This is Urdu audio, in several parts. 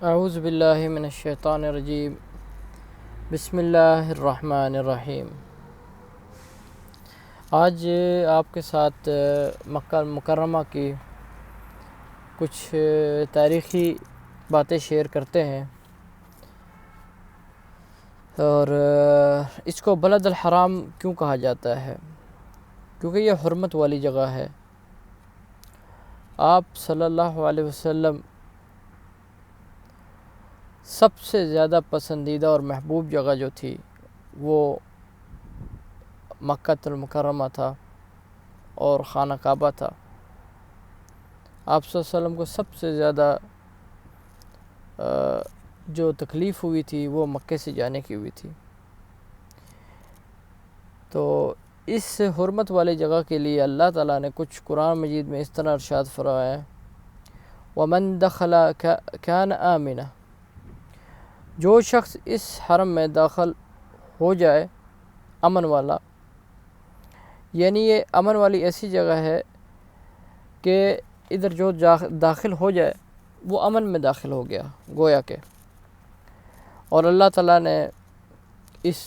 اعوذ باللہ من الشیطان الرجیم بسم اللہ الرحمن الرحیم۔ آج آپ کے ساتھ مکہ المکرمہ کی کچھ تاریخی باتیں شیئر کرتے ہیں، اور اس کو بلد الحرام کیوں کہا جاتا ہے؟ کیونکہ یہ حرمت والی جگہ ہے۔ آپ صلی اللہ علیہ وسلم سب سے زیادہ پسندیدہ اور محبوب جگہ جو تھی وہ مکہ المکرمہ تھا اور خانہ کعبہ تھا۔ آپ صلی اللہ علیہ وسلم کو سب سے زیادہ جو تکلیف ہوئی تھی وہ مکے سے جانے کی ہوئی تھی۔ تو اس حرمت والی جگہ کے لیے اللہ تعالیٰ نے کچھ قرآن مجید میں اس طرح ارشاد فرمایا ہے، وَمَن دَخَلَ كَانَ آمِنًا، جو شخص اس حرم میں داخل ہو جائے امن والا، یعنی یہ امن والی ایسی جگہ ہے کہ ادھر جو داخل ہو جائے وہ امن میں داخل ہو گیا گویا کہ۔ اور اللہ تعالیٰ نے اس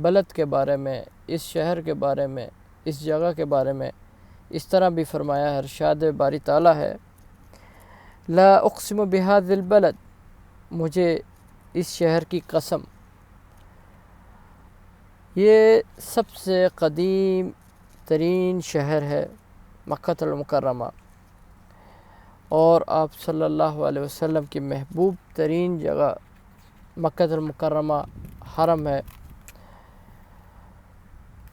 بلد کے بارے میں، اس شہر کے بارے میں، اس جگہ کے بارے میں اس طرح بھی فرمایا ہے، ارشاد باری تعالیٰ ہے، لا اقسم بہذا البلد، مجھے اس شہر کی قسم۔ یہ سب سے قدیم ترین شہر ہے مکہ المکرمہ، اور آپ صلی اللہ علیہ وسلم کی محبوب ترین جگہ مکہ المکرمہ حرم ہے۔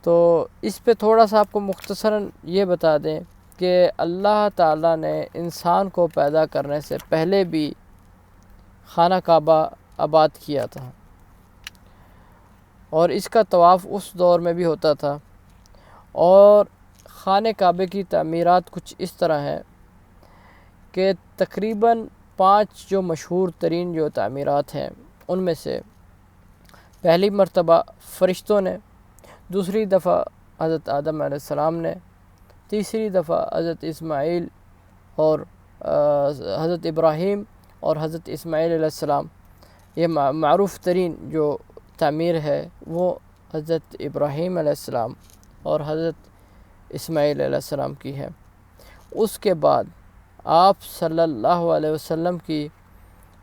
تو اس پہ تھوڑا سا آپ کو مختصراً یہ بتا دیں کہ اللہ تعالیٰ نے انسان کو پیدا کرنے سے پہلے بھی خانہ کعبہ آباد کیا تھا، اور اس کا طواف اس دور میں بھی ہوتا تھا۔ اور خانہ کعبے کی تعمیرات کچھ اس طرح ہیں کہ تقریباً 5 جو مشہور ترین جو تعمیرات ہیں ان میں سے پہلی مرتبہ فرشتوں نے، دوسری دفعہ حضرت آدم علیہ السلام نے، تیسری دفعہ حضرت اسماعیل اور حضرت ابراہیم اور حضرت اسماعیل علیہ السلام۔ یہ معروف ترین جو تعمیر ہے وہ حضرت ابراہیم علیہ السلام اور حضرت اسماعیل علیہ السلام کی ہے۔ اس کے بعد آپ صلی اللہ علیہ وسلم کی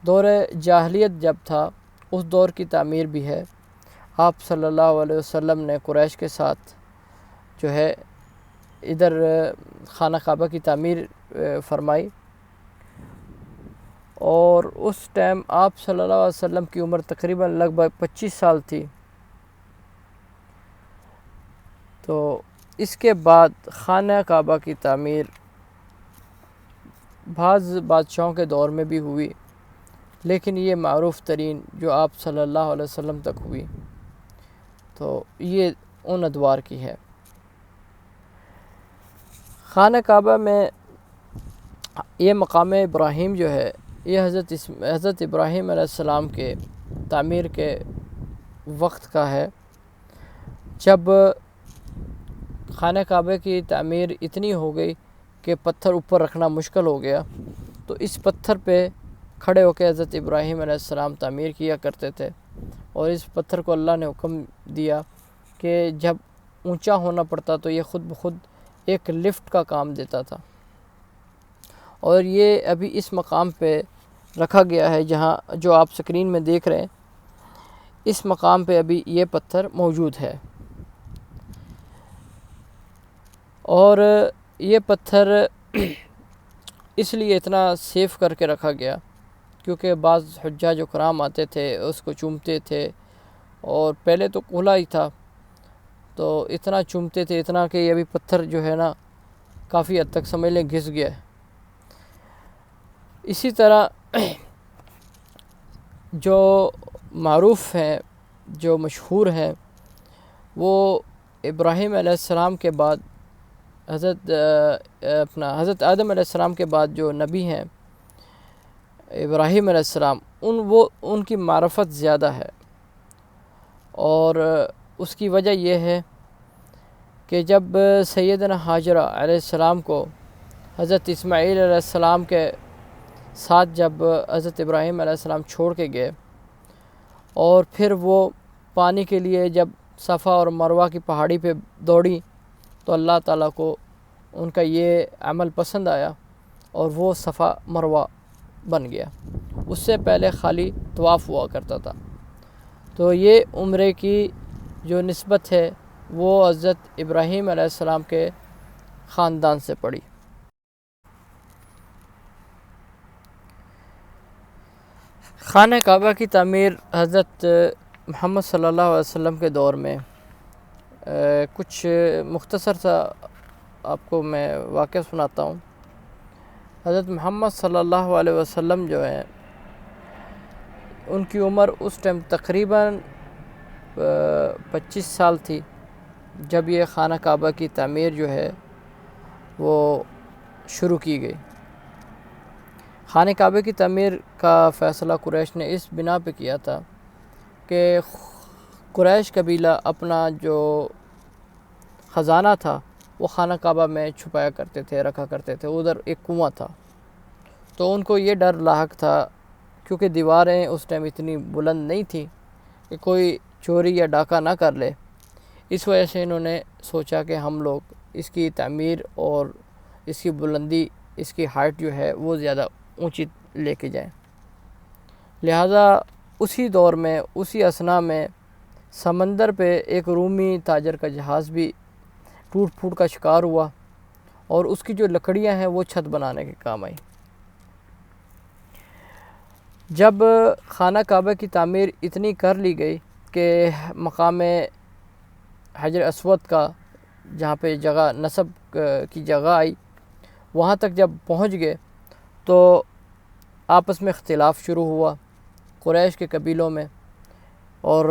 دور جاہلیت جب تھا اس دور کی تعمیر بھی ہے۔ آپ صلی اللہ علیہ وسلم نے قریش کے ساتھ جو ہے ادھر خانہ کعبہ کی تعمیر فرمائی، اور اس ٹائم آپ صلی اللہ علیہ وسلم کی عمر تقریباً لگ بھگ 25 سال تھی۔ تو اس کے بعد خانہ کعبہ کی تعمیر بعض بادشاہوں کے دور میں بھی ہوئی، لیکن یہ معروف ترین جو آپ صلی اللہ علیہ وسلم تک ہوئی، تو یہ ان ادوار کی ہے۔ خانہ کعبہ میں یہ مقام ابراہیم جو ہے یہ حضرت ابراہیم علیہ السلام کے تعمیر کے وقت کا ہے، جب خانہ کعبہ کی تعمیر اتنی ہو گئی کہ پتھر اوپر رکھنا مشکل ہو گیا، تو اس پتھر پہ کھڑے ہو کے حضرت ابراہیم علیہ السلام تعمیر کیا کرتے تھے، اور اس پتھر کو اللہ نے حکم دیا کہ جب اونچا ہونا پڑتا تو یہ خود بخود ایک لفٹ کا کام دیتا تھا، اور یہ ابھی اس مقام پہ رکھا گیا ہے جہاں جو آپ سکرین میں دیکھ رہے ہیں، اس مقام پہ ابھی یہ پتھر موجود ہے۔ اور یہ پتھر اس لیے اتنا سیف کر کے رکھا گیا کیونکہ بعض حجاج و کرام آتے تھے اس کو چومتے تھے، اور پہلے تو کھلا ہی تھا تو اتنا چومتے تھے، اتنا کہ یہ ابھی پتھر جو ہے نا کافی حد تک سمجھ لیں گھس گیا ہے۔ اسی طرح جو معروف ہیں، جو مشہور ہیں، وہ ابراہیم علیہ السلام کے بعد حضرت آدم علیہ السلام کے بعد جو نبی ہیں ابراہیم علیہ السلام، ان کی معرفت زیادہ ہے، اور اس کی وجہ یہ ہے کہ جب سیدنا حاجرہ علیہ السلام کو حضرت اسماعیل علیہ السلام کے ساتھ جب حضرت ابراہیم علیہ السلام چھوڑ کے گئے اور پھر وہ پانی کے لیے جب صفا اور مروہ کی پہاڑی پہ دوڑی تو اللہ تعالیٰ کو ان کا یہ عمل پسند آیا اور وہ صفا مروہ بن گیا۔ اس سے پہلے خالی طواف ہوا کرتا تھا۔ تو یہ عمرے کی جو نسبت ہے وہ حضرت ابراہیم علیہ السلام کے خاندان سے پڑی۔ خانہ کعبہ کی تعمیر حضرت محمد صلی اللہ علیہ وسلم کے دور میں کچھ مختصر سا آپ کو میں واقعہ سناتا ہوں۔ حضرت محمد صلی اللہ علیہ وسلم جو ہیں ان کی عمر اس ٹائم تقریباً 25 سال تھی جب یہ خانہ کعبہ کی تعمیر جو ہے وہ شروع کی گئی۔ خانہ کعبہ کی تعمیر کا فیصلہ قریش نے اس بنا پہ کیا تھا کہ قریش قبیلہ اپنا جو خزانہ تھا وہ خانہ کعبہ میں چھپایا کرتے تھے، رکھا کرتے تھے۔ ادھر ایک کنواں تھا، تو ان کو یہ ڈر لاحق تھا کیونکہ دیواریں اس ٹائم اتنی بلند نہیں تھیں کہ کوئی چوری یا ڈاکہ نہ کر لے۔ اس وجہ سے انہوں نے سوچا کہ ہم لوگ اس کی تعمیر اور اس کی بلندی، اس کی ہائٹ جو ہے وہ زیادہ اونچی لے کے جائیں۔ لہٰذا اسی دور میں، اسی اثنا میں سمندر پہ ایک رومی تاجر کا جہاز بھی ٹوٹ پھوٹ کا شکار ہوا اور اس کی جو لکڑیاں ہیں وہ چھت بنانے کے کام آئی۔ جب خانہ کعبہ کی تعمیر اتنی کر لی گئی کہ مقام حجر اسود کا جہاں پہ جگہ نصب کی جگہ آئی وہاں تک جب پہنچ گئے تو آپس میں اختلاف شروع ہوا قریش کے قبیلوں میں، اور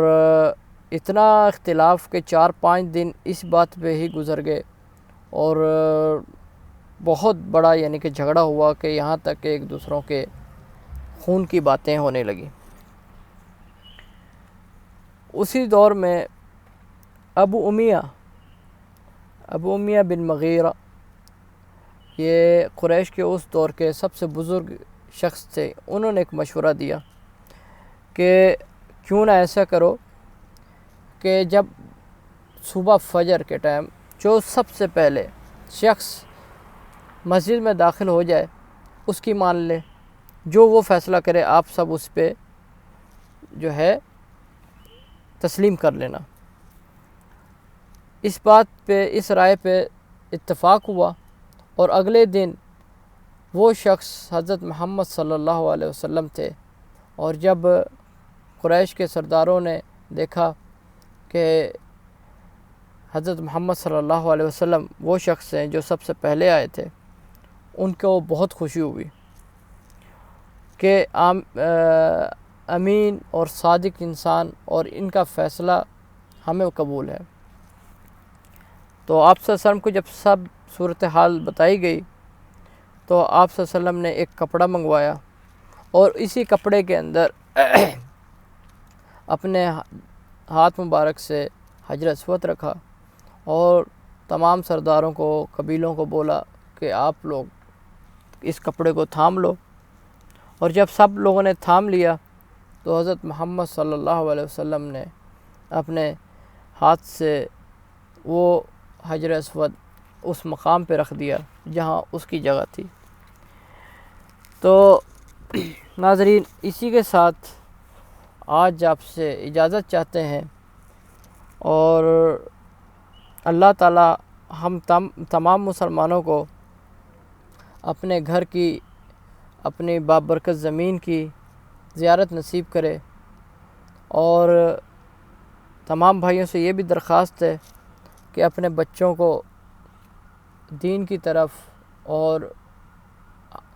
اتنا اختلاف کہ 4-5 دن اس بات پہ ہی گزر گئے اور بہت بڑا یعنی کہ جھگڑا ہوا کہ یہاں تک کہ ایک دوسروں کے خون کی باتیں ہونے لگی۔ اسی دور میں ابو امیہ بن مغیرہ، یہ قریش کے اس دور کے سب سے بزرگ شخص تھے، انہوں نے ایک مشورہ دیا کہ کیوں نہ ایسا کرو کہ جب صبح فجر کے ٹائم جو سب سے پہلے شخص مسجد میں داخل ہو جائے اس کی مان لے، جو وہ فیصلہ کرے آپ سب اس پہ جو ہے تسلیم کر لینا۔ اس بات پہ، اس رائے پہ اتفاق ہوا اور اگلے دن وہ شخص حضرت محمد صلی اللہ علیہ وسلم تھے، اور جب قریش کے سرداروں نے دیکھا کہ حضرت محمد صلی اللہ علیہ وسلم وہ شخص ہیں جو سب سے پہلے آئے تھے، ان کو بہت خوشی ہوئی کہ امین اور صادق انسان اور ان کا فیصلہ ہمیں قبول ہے۔ تو آپ صلی اللہ علیہ وسلم کو جب سب صورتحال بتائی گئی تو آپ صلی اللہ علیہ وسلم نے ایک کپڑا منگوایا اور اسی کپڑے کے اندر اپنے ہاتھ مبارک سے حجر اسود رکھا اور تمام سرداروں کو، قبیلوں کو بولا کہ آپ لوگ اس کپڑے کو تھام لو، اور جب سب لوگوں نے تھام لیا تو حضرت محمد صلی اللہ علیہ وسلم نے اپنے ہاتھ سے وہ حجر اسود اس مقام پہ رکھ دیا جہاں اس کی جگہ تھی۔ تو ناظرین، اسی کے ساتھ آج آپ سے اجازت چاہتے ہیں، اور اللہ تعالی ہم تمام مسلمانوں کو اپنے گھر کی، اپنی بابرکت زمین کی زیارت نصیب کرے، اور تمام بھائیوں سے یہ بھی درخواست ہے کہ اپنے بچوں کو دین کی طرف اور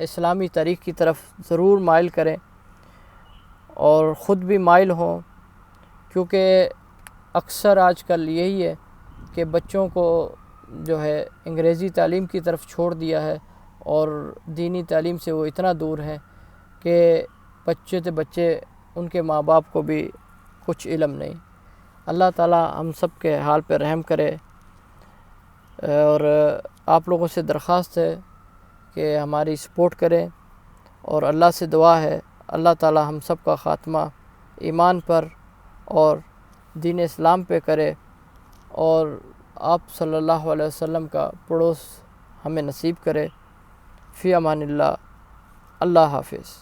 اسلامی تاریخ کی طرف ضرور مائل کریں اور خود بھی مائل ہوں، کیونکہ اکثر آج کل یہی ہے کہ بچوں کو جو ہے انگریزی تعلیم کی طرف چھوڑ دیا ہے اور دینی تعلیم سے وہ اتنا دور ہیں کہ بچے ان کے ماں باپ کو بھی کچھ علم نہیں۔ اللہ تعالی ہم سب کے حال پہ رحم کرے، اور آپ لوگوں سے درخواست ہے کہ ہماری سپورٹ کریں اور اللہ سے دعا ہے اللہ تعالی ہم سب کا خاتمہ ایمان پر اور دین اسلام پہ کرے، اور آپ صلی اللہ علیہ وسلم کا پڑوس ہمیں نصیب کرے۔ فی امان اللہ، اللہ حافظ۔